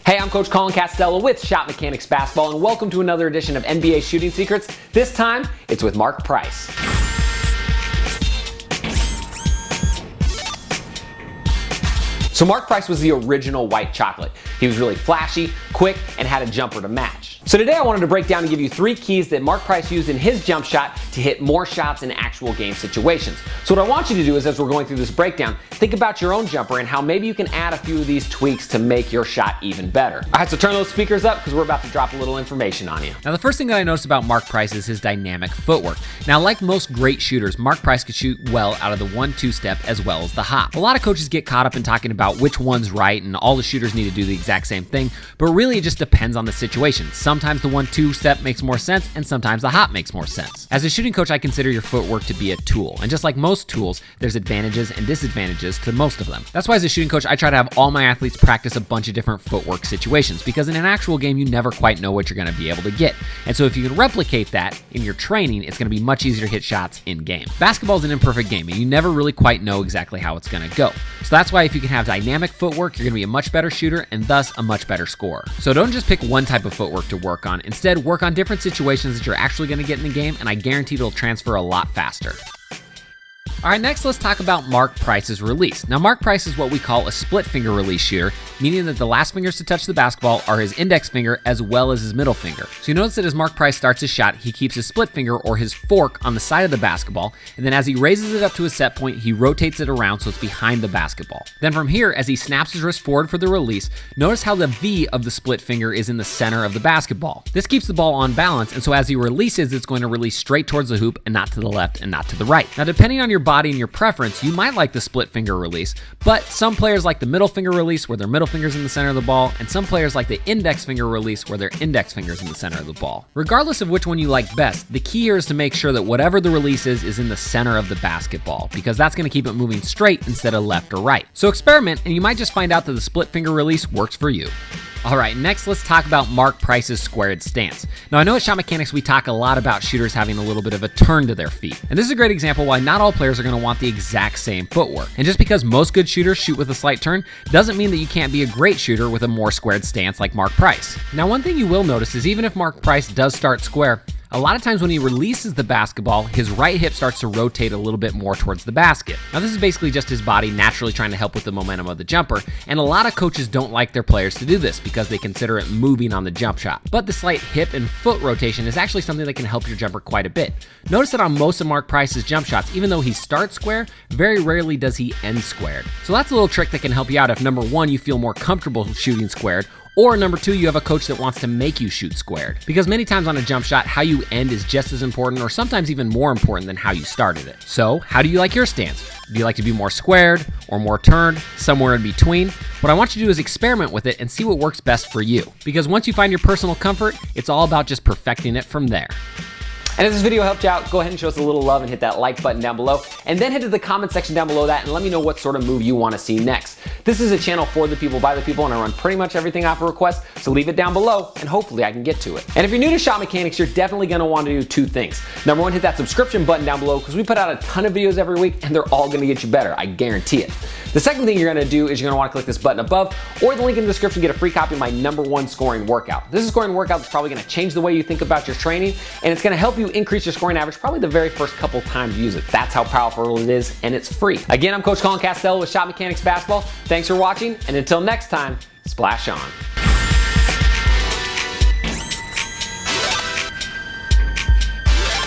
Hey, I'm Coach Colin Castello with Shot Mechanics Basketball, and welcome to another edition of NBA Shooting Secrets. This time, it's with Mark Price. So Mark Price was the original white chocolate. He was really flashy, quick, and had a jumper to match. So today I wanted to break down and give you 3 keys that Mark Price used in his jump shot to hit more shots in actual game situations. So what I want you to do is, as we're going through this breakdown, think about your own jumper and how maybe you can add a few of these tweaks to make your shot even better. All right, so turn those speakers up because we're about to drop a little information on you. Now, the first thing that I noticed about Mark Price is his dynamic footwork. Now, like most great shooters, Mark Price could shoot well out of the 1-2 step as well as the hop. A lot of coaches get caught up in talking about which one's right and all the shooters need to do the exact same thing, but really it just depends on the situation. Sometimes the 1-2 step makes more sense, and sometimes the hop makes more sense. As a shooting coach, I consider your footwork to be a tool, and just like most tools, there's advantages and disadvantages to most of them. That's why as a shooting coach, I try to have all my athletes practice a bunch of different footwork situations, because in an actual game, you never quite know what you're going to be able to get. And so if you can replicate that in your training, it's going to be much easier to hit shots in game. Basketball is an imperfect game, and you never really quite know exactly how it's going to go. So that's why if you can have dynamic footwork, you're going to be a much better shooter and thus a much better scorer. So don't just pick one type of footwork to work on. Instead, work on different situations that you're actually going to get in the game, and I guarantee it'll transfer a lot faster. All right, next let's talk about Mark Price's release. Now, Mark Price is what we call a split finger release shooter, meaning that the last fingers to touch the basketball are his index finger as well as his middle finger. So you notice that as Mark Price starts his shot, he keeps his split finger or his fork on the side of the basketball, and then as he raises it up to his set point, he rotates it around so it's behind the basketball. Then from here, as he snaps his wrist forward for the release, notice how the V of the split finger is in the center of the basketball. This keeps the ball on balance, and so as he releases, it's going to release straight towards the hoop and not to the left and not to the right. Now, depending on your body and your preference, you might like the split finger release, but some players like the middle finger release where their middle finger's in the center of the ball, and some players like the index finger release where their index finger's in the center of the ball. Regardless of which one you like best, the key here is to make sure that whatever the release is in the center of the basketball, because that's going to keep it moving straight instead of left or right. So experiment, and you might just find out that the split finger release works for you. All right, next let's talk about Mark Price's squared stance. Now, I know at Shot Mechanics we talk a lot about shooters having a little bit of a turn to their feet. And this is a great example why not all players are going to want the exact same footwork. And just because most good shooters shoot with a slight turn doesn't mean that you can't be a great shooter with a more squared stance like Mark Price. Now, one thing you will notice is even if Mark Price does start square, a lot of times when he releases the basketball, his right hip starts to rotate a little bit more towards the basket. Now, this is basically just his body naturally trying to help with the momentum of the jumper, and a lot of coaches don't like their players to do this because they consider it moving on the jump shot. But the slight hip and foot rotation is actually something that can help your jumper quite a bit. Notice that on most of Mark Price's jump shots, even though he starts square, very rarely does he end squared. So that's a little trick that can help you out if number 1, you feel more comfortable shooting squared, or number 2, you have a coach that wants to make you shoot squared. Because many times on a jump shot, how you end is just as important or sometimes even more important than how you started it. So how do you like your stance? Do you like to be more squared or more turned, somewhere in between? What I want you to do is experiment with it and see what works best for you. Because once you find your personal comfort, it's all about just perfecting it from there. And if this video helped you out, go ahead and show us a little love and hit that like button down below, and then head to the comment section down below that and let me know what sort of move you want to see next. This is a channel for the people, by the people, and I run pretty much everything off a request, so leave it down below and hopefully I can get to it. And if you're new to Shot Mechanics, you're definitely going to want to do 2 things. Number 1, hit that subscription button down below because we put out a ton of videos every week and they're all going to get you better, I guarantee it. The second thing you're going to do is you're going to want to click this button above or the link in the description to get a free copy of my number 1 scoring workout. This is a scoring workout that's probably going to change the way you think about your training, and it's going to help you increase your scoring average probably the very first couple times you use it. That's how powerful it is, and it's free. Again, I'm Coach Colin Castello with Shot Mechanics Basketball. Thanks for watching, and until next time, splash on.